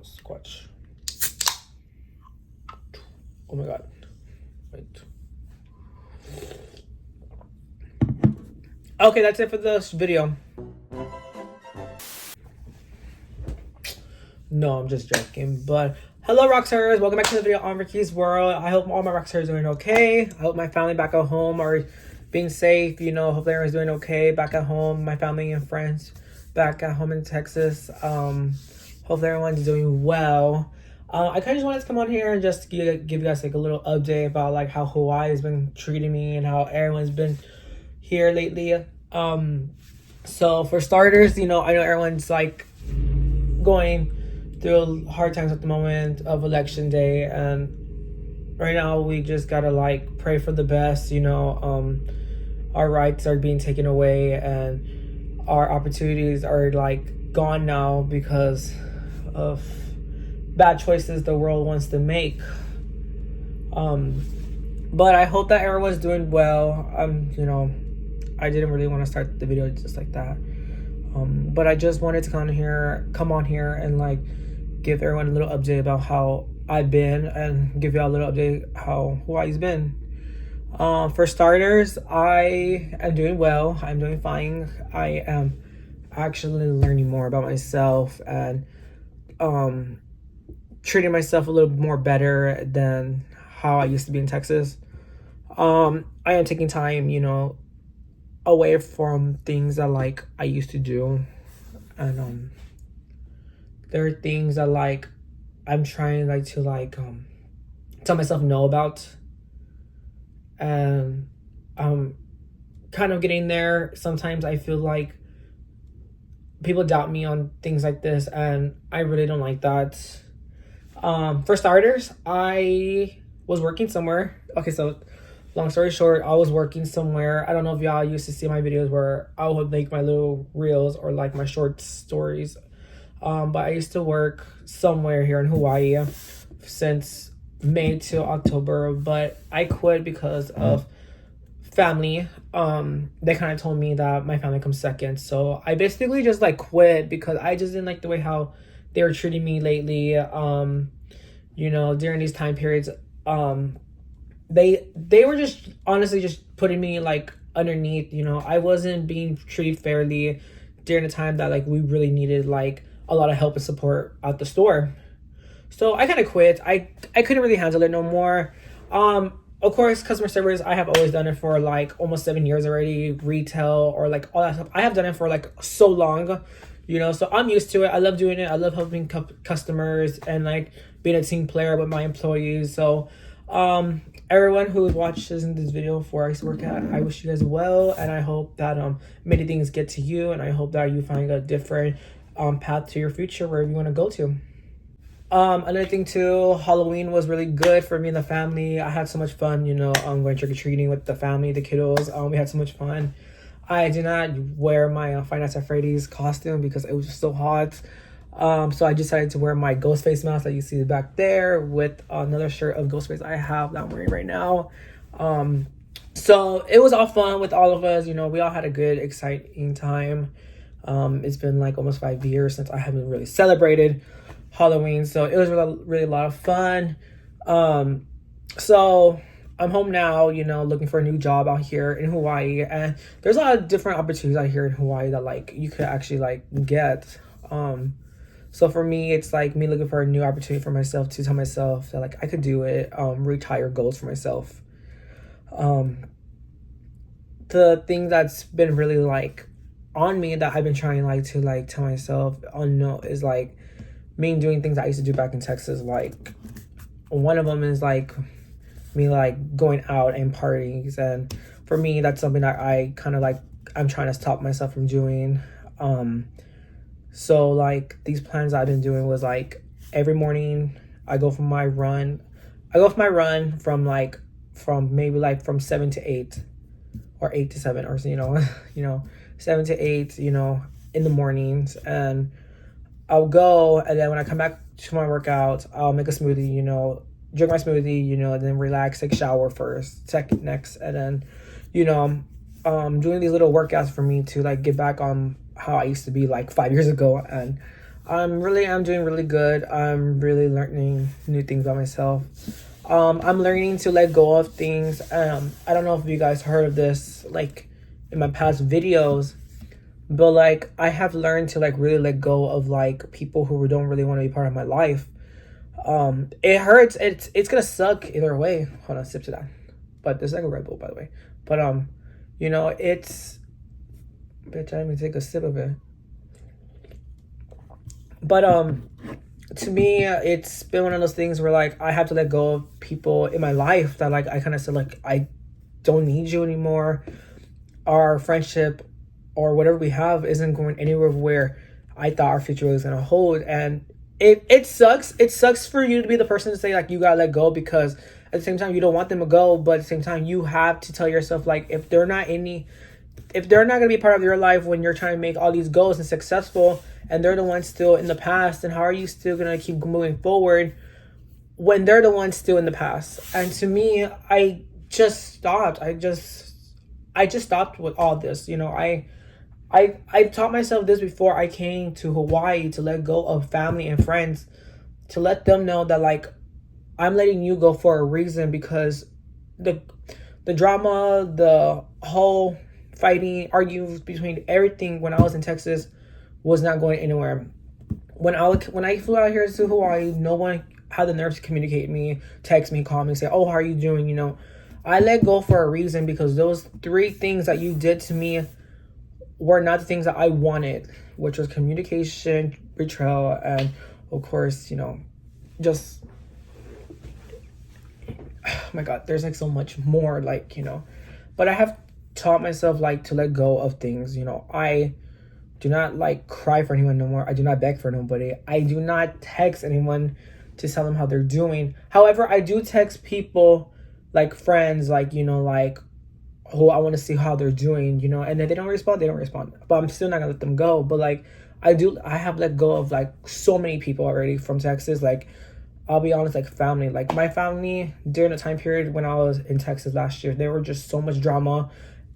Squatch. Oh my god. Wait. Okay, that's it for this video. No, I'm just joking. But hello, Rockstars. Welcome back to the video on Ricky's World. I hope all my Rockstars are doing okay. I hope my family back at home are being safe. You know, hope everyone's doing okay back at home. My family and friends back at home in Texas. Hope everyone's doing well. I kind of just wanted to come on here and just give you guys like a little update about like how Hawaii has been treating me and how everyone's been here lately. So for starters, you know, I know everyone's like going through hard times at the moment of election day, and right now we just gotta like pray for the best. You know, our rights are being taken away and our opportunities are like gone now because of bad choices the world wants to make. But I hope that everyone's doing well. You know, I didn't really want to start the video just like that. But I just wanted to come on here and like give everyone a little update about how I've been and give y'all a little update how Hawaii's been. For starters, I am doing well. I'm doing fine. I am actually learning more about myself and treating myself a little more better than how I used to be in Texas. I am taking time, you know, away from things that like I used to do, and there are things that like I'm trying like to like tell myself no about, and I'm kind of getting there. Sometimes I feel like people doubt me on things like this, and I really don't like that. For starters, I was working somewhere. Okay, so long story short, I was working somewhere. I don't know if y'all used to see my videos where I would make my little reels or like my short stories. But I used to work somewhere here in Hawaii since May to October, but I quit because of family. They kind of told me that my family comes second. So I basically just like quit because I just didn't like the way how they were treating me lately. You know, during these time periods, they were just honestly just putting me like underneath. You know, I wasn't being treated fairly during the time that like we really needed like a lot of help and support at the store. So I kind of quit. I couldn't really handle it no more. Of course, customer service, I have always done it for like almost 7 years already. Retail or like all that stuff, I have done it for like so long, you know, so I'm used to it. I love doing it. I love helping customers and like being a team player with my employees. So everyone who watches in this video before I work at, I wish you guys well, and I hope that many things get to you, and I hope that you find a different path to your future wherever you want to go to. Another thing too, Halloween was really good for me and the family. I had so much fun, you know, going trick-or-treating with the family, the kiddos. We had so much fun. I did not wear my Five Nights at Freddy's costume because it was just so hot. So I decided to wear my ghost face mask that you see back there with another shirt of Ghostface I have that I'm wearing right now. So it was all fun with all of us. You know, we all had a good, exciting time. It's been like almost 5 years since I haven't really celebrated Halloween, so it was really a lot of fun. So I'm home now, you know, looking for a new job out here in Hawaii, and there's a lot of different opportunities out here in Hawaii that like you could actually like get. So for me, it's like me looking for a new opportunity for myself to tell myself that like I could do it, reach higher goals for myself. The thing that's been really like on me that I've been trying like to like tell myself no is like me doing things I used to do back in Texas. Like one of them is like me like going out and parties, and for me that's something that I kind of like I'm trying to stop myself from doing. So like these plans I've been doing was like every morning I go for my run. From maybe like from 7 to 8 or 8 to 7 or you know 7 to 8, you know, in the mornings, and I'll go, and then when I come back to my workout, I'll make a smoothie, you know, drink my smoothie, you know, and then relax, take a shower first, next, and then, you know, doing these little workouts for me to like get back on how I used to be like 5 years ago, and I'm doing really good. I'm really learning new things about myself. I'm learning to let go of things. I don't know if you guys heard of this, like in my past videos, but like I have learned to like really let go of like people who don't really want to be part of my life. It hurts. It's gonna suck either way. Hold on, sip to that. But this is like a Red Bull, by the way. But you know, it's bitch. I didn't even take a sip of it. But to me, it's been one of those things where like I have to let go of people in my life that like I kind of said like I don't need you anymore. Our friendship or whatever we have isn't going anywhere where I thought our future was gonna hold, and it sucks. It sucks for you to be the person to say like you gotta let go, because at the same time you don't want them to go, but at the same time you have to tell yourself like if they're not gonna be part of your life when you're trying to make all these goals and successful, and they're the ones still in the past, then how are you still gonna keep moving forward when they're the ones still in the past? And to me, I just stopped. I just stopped with all this. You know, I taught myself this before I came to Hawaii, to let go of family and friends, to let them know that like I'm letting you go for a reason, because the drama, the whole fighting, arguing between everything when I was in Texas was not going anywhere. When I flew out here to Hawaii, no one had the nerve to communicate me, text me, call me, say, "Oh, how are you doing?" You know, I let go for a reason, because those three things that you did to me were not the things that I wanted, which was communication, betrayal, and of course, you know, just oh my God, there's like so much more, like, you know, but I have taught myself like to let go of things. You know, I do not like cry for anyone no more. I do not beg for nobody. I do not text anyone to tell them how they're doing. However, I do text people, like friends, like, you know, like who I want to see how they're doing, you know, and if they don't respond, they don't respond. But I'm still not gonna let them go. But like I have let go of like so many people already from Texas. Like, I'll be honest, like family, like my family during the time period when I was in Texas last year, there were just so much drama.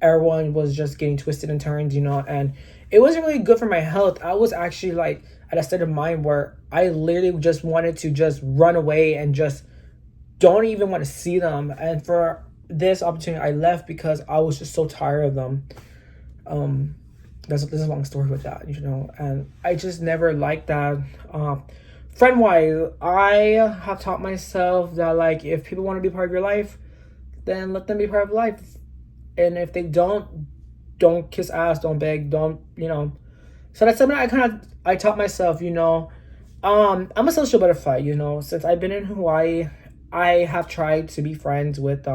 Everyone was just getting twisted and turned, you know, and it wasn't really good for my health. I was actually like at a state of mind where I literally just wanted to just run away and just don't even want to see them. And for this opportunity, I left because I was just so tired of them. There's a long story with that, you know, and I just never liked that. Friend wise, I have taught myself that like if people want to be part of your life, then let them be part of life. And if they don't kiss ass, don't beg, don't, you know. So that's something I taught myself, you know. I'm a social butterfly, you know. Since I've been in Hawaii, I have tried to be friends with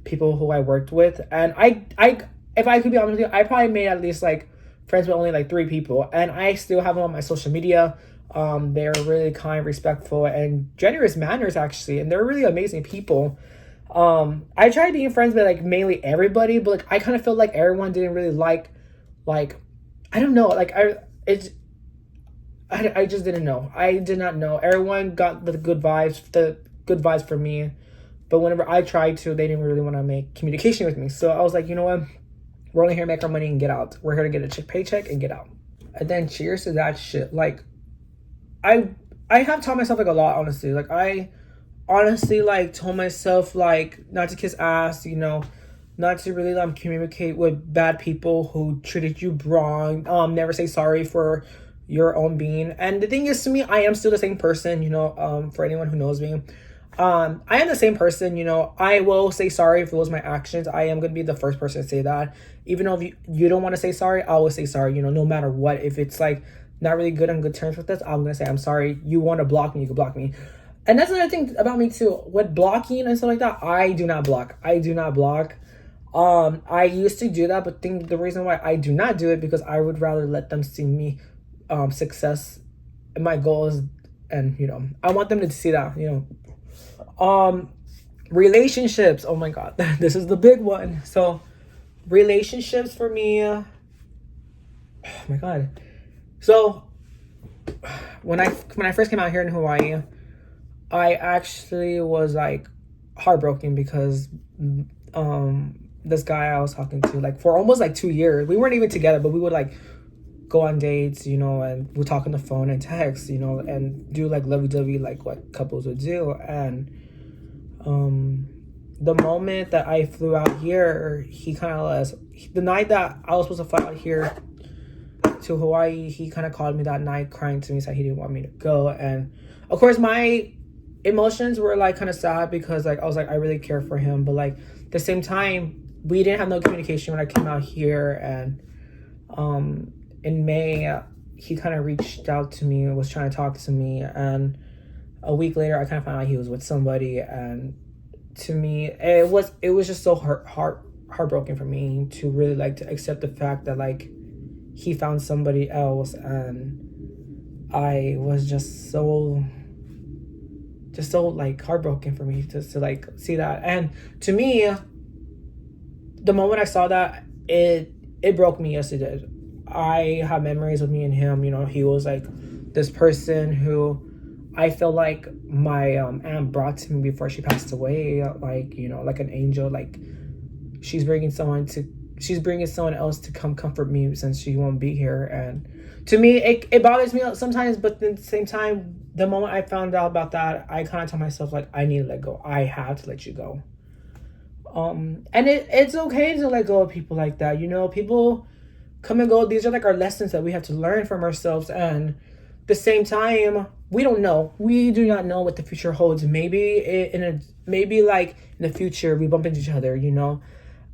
people who I worked with, and I if I could be honest with you, I probably made at least like friends with only like 3 people, and I still have them on my social media. They're really kind, respectful, and generous manners actually, and they're really amazing people. I tried being friends with like mainly everybody, but like I kind of felt like everyone didn't really like I don't know, like I just didn't know. I did not know. Everyone got the good vibes from me. But whenever I tried to, they didn't really want to make communication with me. So I was like, you know what? We're only here to make our money and get out. We're here to get a paycheck and get out. And then cheers to that shit. Like, I have taught myself like a lot, honestly. Like, I honestly like told myself like not to kiss ass, you know, not to really communicate with bad people who treated you wrong. Never say sorry for your own being. And the thing is, to me, I am still the same person, you know, for anyone who knows me. I am the same person, you know. I will say sorry if it was my actions. I am going to be the first person to say that. Even though if you don't want to say sorry, I will say sorry, you know, no matter what. If it's like not really good on good terms with this, I'm going to say I'm sorry. You want to block me, you can block me. And that's another thing about me too. With blocking and stuff like that, I do not block. I do not block. I used to do that, but the reason why I do not do it because I would rather let them see me success and my goals, and you know, I want them to see that, you know. Relationships, oh my god, this is the big one. So relationships for me, oh my god. So when I first came out here in Hawaii, I actually was like heartbroken because this guy I was talking to like for almost like 2 years, we weren't even together, but we would like go on dates, you know, and we'll talk on the phone and text, you know, and do like lovey-dovey like what couples would do. And the moment that I flew out here, he kind of the night that I was supposed to fly out here to Hawaii, he kind of called me that night crying to me, said he didn't want me to go. And of course my emotions were like kind of sad, because like I was like, I really care for him, but like at the same time we didn't have no communication when I came out here. And in May he kind of reached out to me and was trying to talk to me, and a week later I kind of found out he was with somebody. And to me it was just so heartbroken for me to really like to accept the fact that like he found somebody else. And I was just so like heartbroken for me to like see that. And to me, the moment I saw that, it broke me. Yes, it did. I have memories of me and him, you know. He was like this person who I feel like my aunt brought to me before she passed away, like, you know, like an angel. Like she's bringing someone else to come comfort me since she won't be here. And to me it bothers me sometimes, but at the same time, the moment I found out about that, I kind of tell myself like, I need to let go. I have to let you go. And it's okay to let go of people like that, you know. People come and go. These are like our lessons that we have to learn from ourselves. And at the same time, we do not know what the future holds. Maybe like in the future we bump into each other, you know.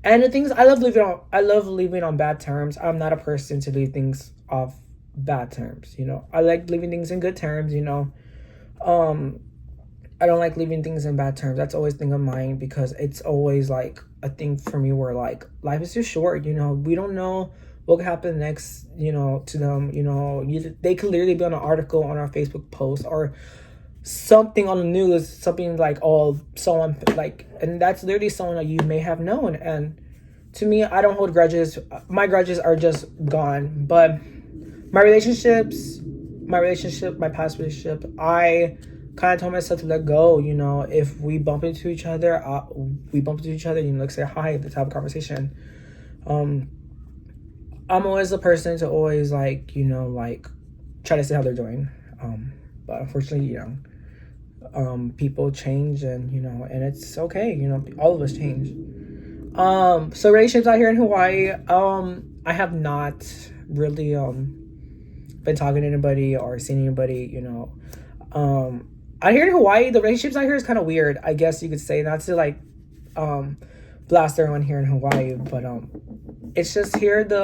And the things, I love leaving on bad terms. I'm not a person to leave things off bad terms, you know. I like leaving things in good terms, you know. I don't like leaving things in bad terms. That's always a thing of mine, because it's always like a thing for me where like life is too short, you know. We don't know what could happen next, you know, to them, you know. They could literally be on an article on our Facebook post or something on the news, something like, oh, someone like, and that's literally someone that you may have known. And to me, I don't hold grudges. My grudges are just gone. But my past relationship, I kind of told myself to let go. You know, if we bump into each other, you know, like say hi, the type of conversation. I'm always the person to always like, you know, like try to see how they're doing. But unfortunately, you know, people change, and you know, and it's okay, you know, all of us change. So relationships out here in Hawaii, I have not really been talking to anybody or seen anybody, you know. Out here in Hawaii, the relationships out here is kind of weird, I guess you could say. Not to like blast everyone here in Hawaii, but it's just here the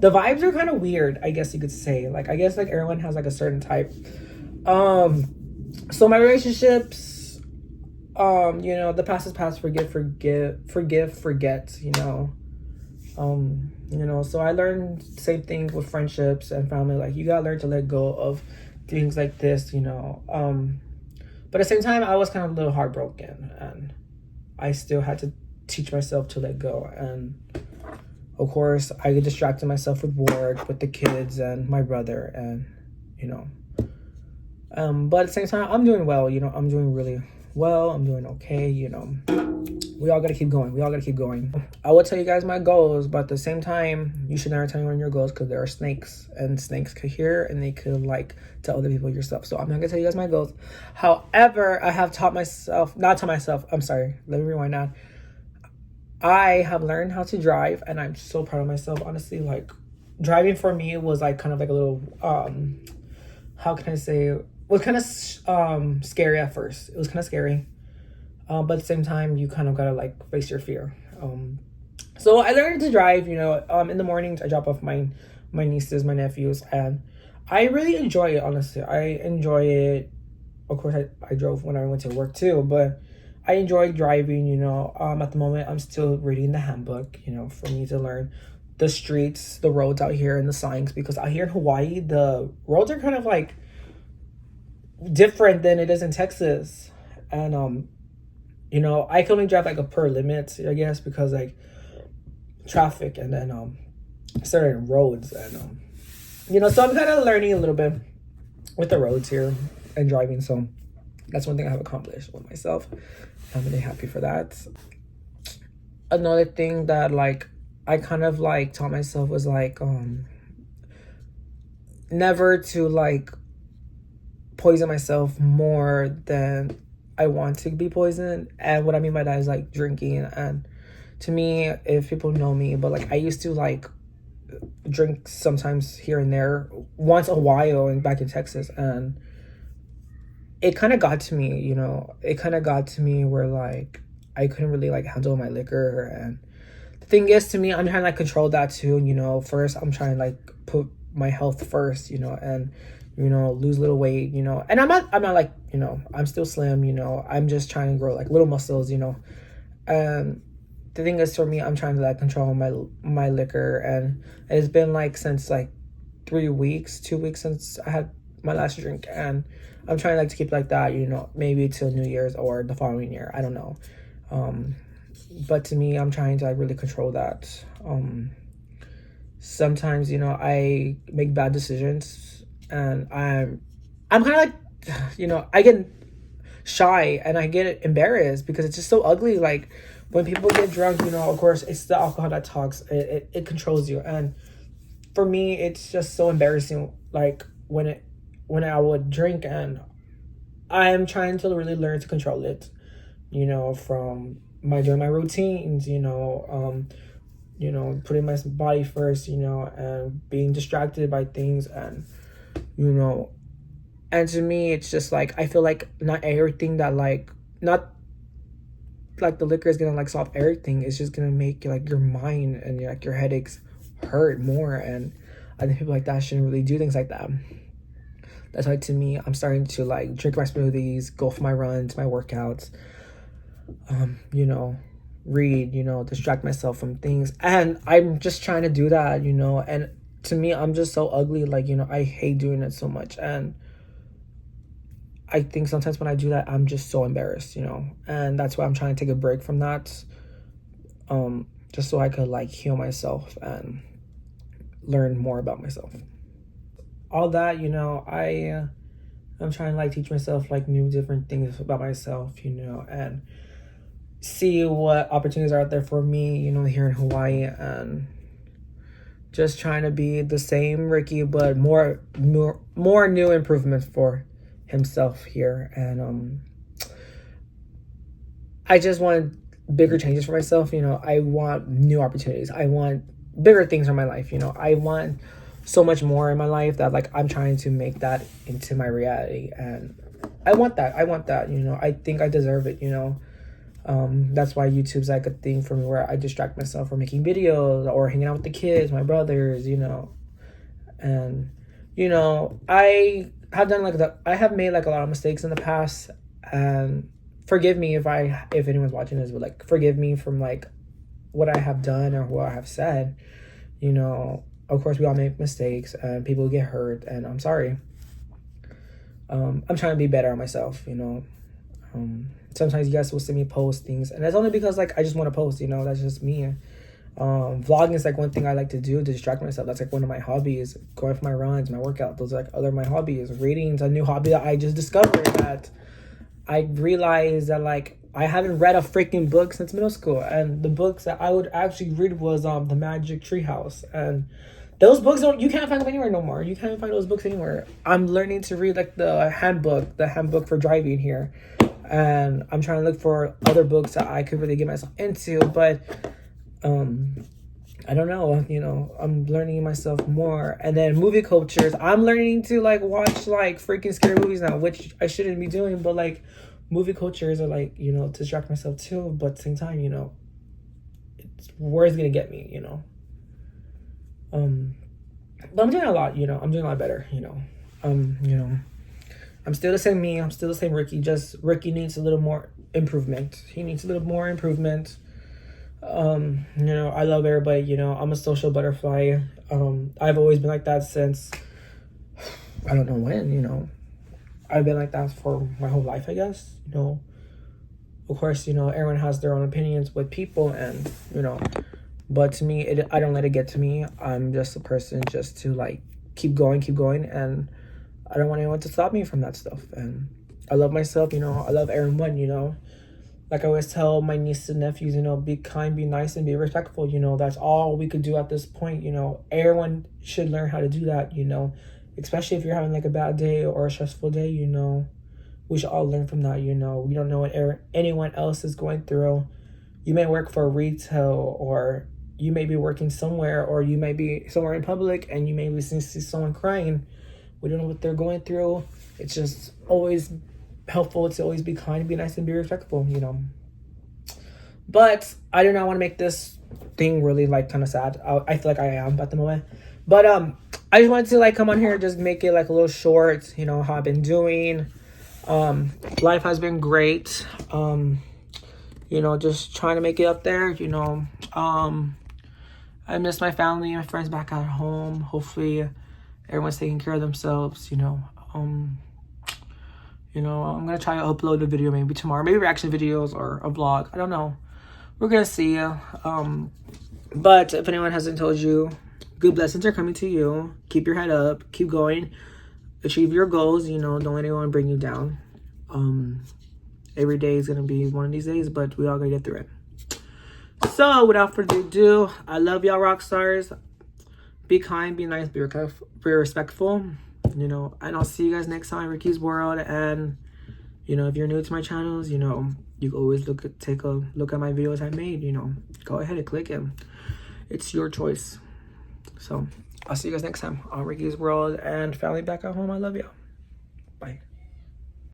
vibes are kind of weird, I guess you could say. Like, I guess like everyone has like a certain type. So my relationships, you know, the past is past, forgive, forget, you know. You know, so I learned the same thing with friendships and family. Like, you gotta learn to let go of things like this, you know. But at the same time, I was kind of a little heartbroken, and I still had to teach myself to let go. And of course, I get distracted myself with work, with the kids and my brother, and you know. But at the same time, I'm doing well, you know. I'm doing really well. I'm doing okay, you know. We all gotta keep going. I will tell you guys my goals, but at the same time, you should never tell anyone your goals, because there are snakes, and snakes could hear, and they could like tell other people your stuff. So I'm not gonna tell you guys my goals. However, I have I'm sorry, let me rewind that. I have learned how to drive, and I'm so proud of myself, honestly. Like, driving for me was like kind of like a little how can I say, it was kind of scary at first. It was kind of scary. But at the same time, you kind of gotta like face your fear. So I learned to drive, you know. In the mornings I drop off my nieces, my nephews, and I really enjoy it, honestly. I enjoy it. Of course, I drove when I went to work too, but I enjoy driving, you know. At the moment, I'm still reading the handbook, you know, for me to learn the streets, the roads out here, and the signs, because out here in Hawaii, the roads are kind of like different than it is in Texas. And you know, I can only drive like a per limit, I guess, because like traffic, and then certain roads, and you know, so I'm kind of learning a little bit with the roads here and driving. So that's one thing I have accomplished with myself. I'm really happy for that. Another thing that like I kind of like taught myself was like never to like poison myself more than I want to be poisoned. And what I mean by that is like drinking. And to me, if people know me, but like I used to like drink sometimes here and there once a while and back in Texas, and it kind of got to me, you know, it kind of got to me where like I couldn't really like handle my liquor. And the thing is, to me, I'm trying to like control that too, you know. First I'm trying to like put my health first, you know, and you know, lose a little weight, you know. And I'm not like, you know, I'm still slim, you know. I'm just trying to grow like little muscles, you know. And the thing is, for me, I'm trying to like control my liquor. And it's been like since like 2 weeks since I had my last drink, and I'm trying like to keep like that, you know, maybe till New Year's or the following year, I don't know. But to me, I'm trying to like really control that. Sometimes, you know, I make bad decisions, and I'm kind of like, you know, I get shy and I get embarrassed because it's just so ugly. Like when people get drunk, you know, of course it's the alcohol that talks. It controls you. And for me, it's just so embarrassing. Like when I would drink, and I'm trying to really learn to control it, you know, from doing my routines, you know, putting my body first, you know, and being distracted by things. And you know, and to me, it's just like I feel like not everything that like not like the liquor is gonna like solve everything. It's just gonna make like your mind and like your headaches hurt more. And I think people like that shouldn't really do things like that. That's why, to me, I'm starting to like drink my smoothies, go for my runs, my workouts, you know, read, you know, distract myself from things. And I'm just trying to do that, you know. And to me, I'm just so ugly, like, you know, I hate doing it so much. And I think sometimes when I do that, I'm just so embarrassed, you know. And that's why I'm trying to take a break from that, just so I could like heal myself and learn more about myself. All that, you know, I'm trying to like teach myself like new different things about myself, you know, and see what opportunities are out there for me, you know, here in Hawaii. And just trying to be the same Ricky, but more new improvements for himself here. And I just want bigger changes for myself, you know. I want new opportunities. I want bigger things in my life, you know. I want so much more in my life that like I'm trying to make that into my reality. And I want that, you know. I think I deserve it, you know. That's why YouTube's like a thing for me, where I distract myself from making videos or hanging out with the kids, my brothers, you know. And you know, I have made like a lot of mistakes in the past. And forgive me if anyone's watching this, but like forgive me from like what I have done or what I have said, you know. Of course we all make mistakes and people get hurt, and I'm sorry. I'm trying to be better on myself, you know. Sometimes you guys will see me post things, and that's only because like I just want to post, you know. That's just me. Vlogging is like one thing I like to do to distract myself. That's like one of my hobbies. Going for my runs, my workout, those are like other my hobbies. Reading's a new hobby that I just discovered, that I realized that like I haven't read a freaking book since middle school. And the books that I would actually read was The Magic Treehouse. And those books you can't find them anywhere no more. You can't find those books anywhere. I'm learning to read like the handbook for driving here. And I'm trying to look for other books that I could really get myself into. But I don't know, you know, I'm learning myself more. And then movie cultures, I'm learning to like watch like freaking scary movies now, which I shouldn't be doing. But like movie cultures are like, you know, to distract myself too. But at the same time, you know, it's where it's gonna get me, you know. But I'm doing a lot, you know. I'm doing a lot better, you know. You know, I'm still the same me. I'm still the same Ricky. Just Ricky needs a little more improvement. He needs a little more improvement. You know, I love everybody, you know. I'm a social butterfly. I've always been like that since I don't know when, you know. I've been like that for my whole life, I guess, you know. Of course, you know, everyone has their own opinions with people, and you know, but to me, I don't let it get to me. I'm just a person just to like keep going, and I don't want anyone to stop me from that stuff. And I love myself, you know. I love everyone, you know. Like I always tell my nieces and nephews, you know, be kind, be nice, and be respectful. You know, that's all we could do at this point. You know, everyone should learn how to do that, you know. especially if you're having like a bad day or a stressful day, you know, we should all learn from that. You know, we don't know what anyone else is going through. You may work for retail, or you may be working somewhere, or you may be somewhere in public and you may see someone crying. We don't know what they're going through. It's just always helpful to always be kind, be nice, and be respectful, you know. But I do not want to make this thing really like kind of sad. I feel like I am at the moment. But I just wanted to like come on here and just make it like a little short, you know, how I've been doing. Life has been great. You know, just trying to make it up there, you know. I miss my family and friends back at home. Hopefully everyone's taking care of themselves, you know. You know, I'm gonna try to upload a video maybe tomorrow, maybe reaction videos or a vlog. I don't know. We're gonna see. But if anyone hasn't told you, good blessings are coming to you. Keep your head up. Keep going. Achieve your goals. You know, don't let anyone bring you down. Every day is gonna be one of these days, but we all gotta get through it. So without further ado, I love y'all rock stars. Be kind, be nice, be respectful. You know, and I'll see you guys next time, Ricky's World. And you know, if you're new to my channels, you know, you can always take a look at my videos I made. You know, go ahead and click them. It's your choice. So I'll see you guys next time on Ricky's World and family back at home. I love you. Bye.